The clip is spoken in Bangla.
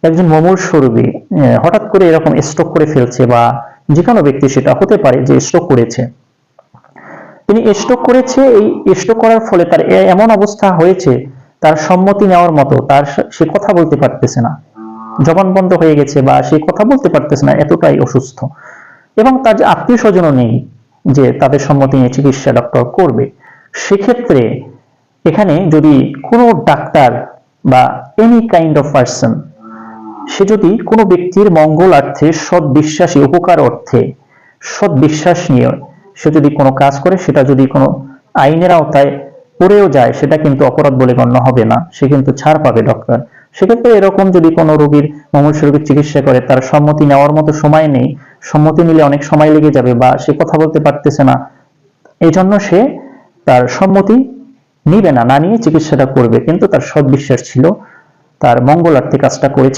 একজন মুমূর্ষু রোগী হঠাৎ করে এরকম স্ট্রোক করে ফেলছে, বা যে কোনো ব্যক্তি সেটা হতে পারে যে স্ট্রোক করেছে, তিনি স্ট্রোক করেছে, এই স্ট্রোক করার ফলে তার এমন অবস্থা হয়েছে তার সম্মতি নেওয়ার মতো, তার সে কথা বলতে পারতেছে না, জবান বন্ধ হয়ে গেছে, বা সে কথা বলতে পারতেছে না, এতটাই অসুস্থ, এবং তার যে আত্মীয় স্বজনও নেই যে তাদের সম্মতি নিয়ে চিকিৎসা ডক্টর করবে। সেক্ষেত্রে এখানে যদি কোনো ডাক্তার বা এনি কাইন্ড অফ পার্সন, সে যদি কোনো ব্যক্তির মঙ্গলার্থে, সৎ বিশ্বাসী, উপকার অর্থে, সৎ বিশ্বাস নিয়ে সে যদি কোনো কাজ করে, সেটা যদি কোনো আইনের আওতায় পড়েও যায়, সেটা কিন্তু অপরাধ বলে গণ্য হবে না, সে কিন্তু ছাড় পাবে ডক্টর। সেক্ষেত্রে এরকম যদি কোনো রোগীর, মুমূর্ষু রোগীর চিকিৎসা করে, তার সম্মতি নেওয়ার মতো সময় নেই, সম্মতি নিলে অনেক সময় লেগে যাবে, বা সে কথা বলতে পারতেছে না, এই জন্য সে তার সম্মতি নিবে না, না নিয়ে চিকিৎসাটা করবে, কিন্তু তার সৎ বিশ্বাস ছিল, তার মঙ্গলার্থে কাজটা করেছে।